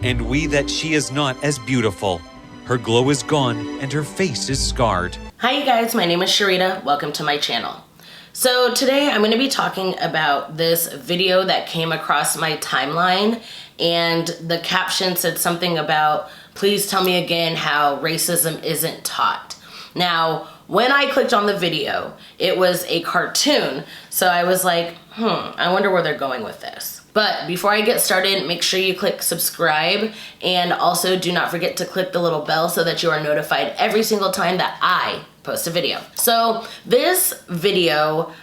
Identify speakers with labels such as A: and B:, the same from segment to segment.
A: and we that she is not as beautiful. Her glow is gone, and her face is scarred.
B: Hi you guys, my name is Cherita. Welcome to my channel. So today I'm going to be talking about this video that came across my timeline, and the caption said something about, please tell me again how racism isn't taught. Now, when I clicked on the video, it was a cartoon, so I was like, I wonder where they're going with this. But before I get started, make sure you click subscribe, and also do not forget to click the little bell so that you are notified every single time that I post a video. So this video,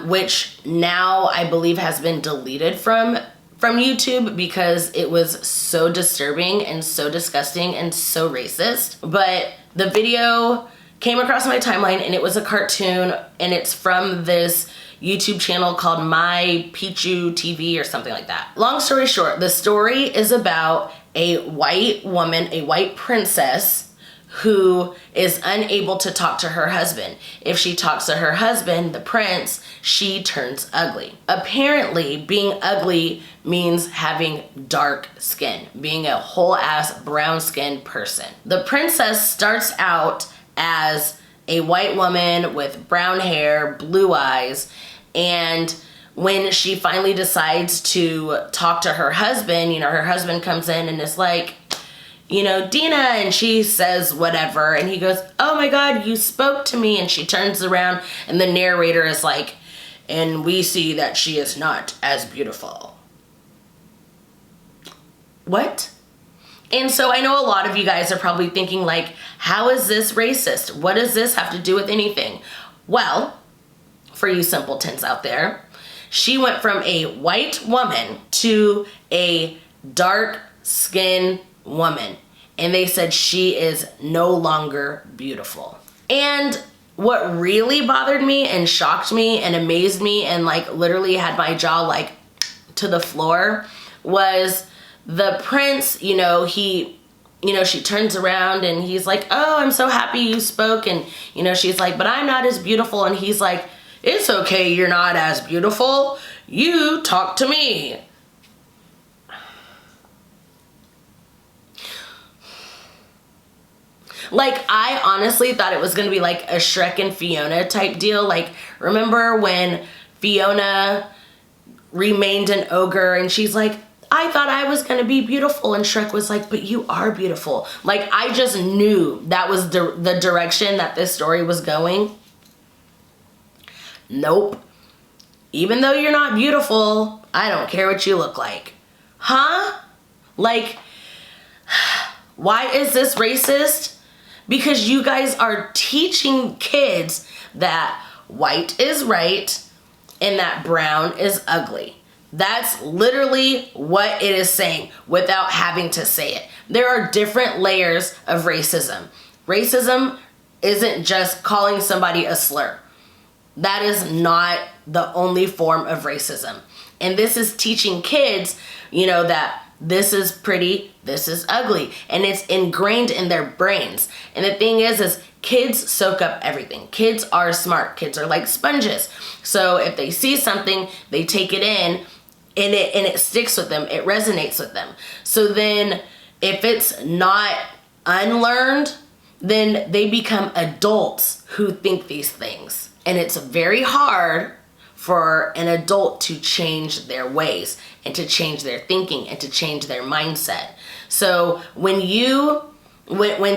B: which now I believe has been deleted from YouTube because it was so disturbing and so disgusting and so racist, but the video came across my timeline and it was a cartoon, and it's from this YouTube channel called mypingutv or something like that. Long story short, the story is about a white woman, a white princess, who is unable to talk to her husband. If she talks to her husband, the prince, she turns ugly. Apparently, being ugly means having dark skin, being a whole ass brown skinned person. The princess starts out as a white woman with brown hair, blue eyes, and when she finally decides to talk to her husband, her husband comes in and is like, Dina, and she says whatever, and he goes, oh my God, you spoke to me, and she turns around and the narrator is like, and we see that she is not as beautiful. What? And so I know a lot of you guys are probably thinking like, how is this racist? What does this have to do with anything? Well, for you simpletons out there, she went from a white woman to a dark skinned woman, and they said she is no longer beautiful. And what really bothered me and shocked me and amazed me and like literally had my jaw like to the floor was the prince. She turns around and he's like, oh, I'm so happy you spoke, and she's like, but I'm not as beautiful, and he's like, it's okay, you're not as beautiful, you talk to me. Like, I honestly thought it was gonna be like a Shrek and Fiona type deal. Like, remember when Fiona remained an ogre and she's like, I thought I was gonna be beautiful, and Shrek was like, but you are beautiful. Like, I just knew that was the direction that this story was going. Nope. Even though you're not beautiful, I don't care what you look like. Huh? Like, why is this racist? Because you guys are teaching kids that white is right and that brown is ugly. That's literally what it is saying without having to say it. There are different layers of racism. Racism isn't just calling somebody a slur. That is not the only form of racism. And this is teaching kids, that this is pretty, this is ugly, and it's ingrained in their brains. And the thing is kids soak up everything. Kids are smart. Kids are like sponges. So if they see something, they take it in, and it sticks with them. It resonates with them. So then if it's not unlearned, then they become adults who think these things. And it's very hard for an adult to change their ways and to change their thinking and to change their mindset. So when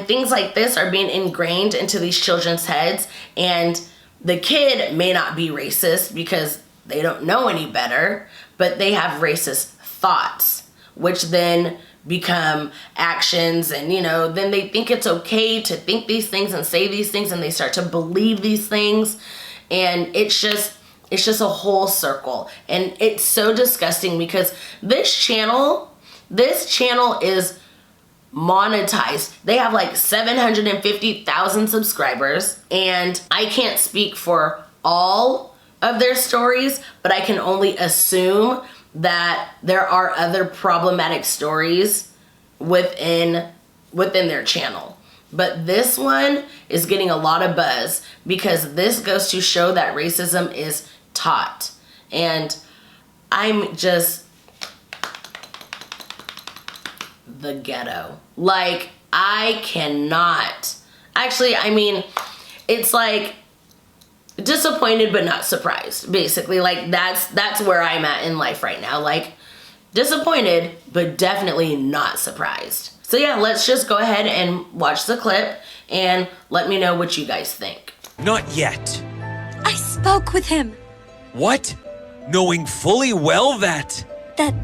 B: things like this are being ingrained into these children's heads, and the kid may not be racist because they don't know any better, but they have racist thoughts, which then become actions, and then they think it's okay to think these things and say these things, and they start to believe these things, and it's just a whole circle. And it's so disgusting because this channel is monetized. They have like 750,000 subscribers, and I can't speak for all of their stories, but I can only assume that there are other problematic stories within their channel. But this one is getting a lot of buzz because this goes to show that racism is taught. And I'm just the ghetto. Like, I cannot. Actually, I mean, it's like disappointed but not surprised, basically. Like, that's where I'm at in life right now. Like, disappointed but definitely not surprised. So yeah, let's just go ahead and watch the clip and let me know what you guys think.
A: Not yet.
C: I spoke with him.
A: What? Knowing fully well that...
C: That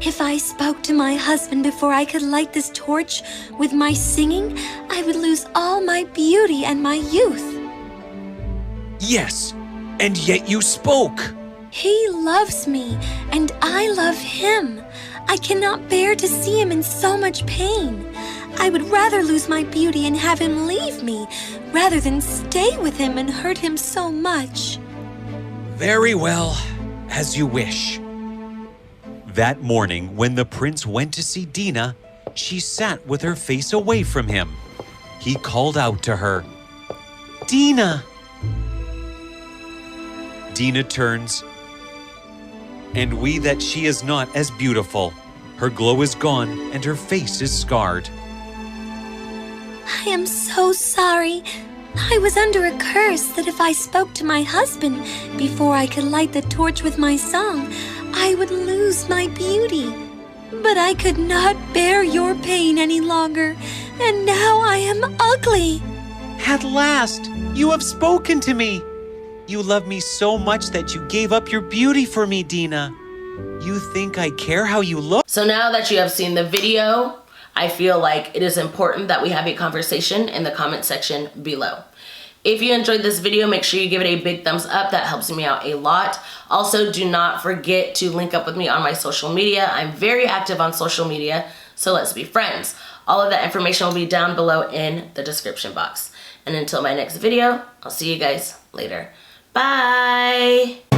C: if I spoke to my husband before I could light this torch with my singing, I would lose all my beauty and my youth.
A: Yes, and yet you spoke.
C: He loves me, and I love him. I cannot bear to see him in so much pain. I would rather lose my beauty and have him leave me, rather than stay with him and hurt him so much.
A: Very well, as you wish. That morning, when the prince went to see Dina, she sat with her face away from him. He called out to her, "Dina!" Dina turns, and we that she is not as beautiful. Her glow is gone, and her face is scarred.
C: I am so sorry. I was under a curse that if I spoke to my husband before I could light the torch with my song, I would lose my beauty. But I could not bear your pain any longer, and now I am ugly.
A: At last, you have spoken to me. You love me so much that you gave up your beauty for me, Dina. You think I care how you look?
B: So now that you have seen the video, I feel like it is important that we have a conversation in the comment section below. If you enjoyed this video, make sure you give it a big thumbs up. That helps me out a lot. Also, do not forget to link up with me on my social media. I'm very active on social media, so let's be friends. All of that information will be down below in the description box. And until my next video, I'll see you guys later. Bye!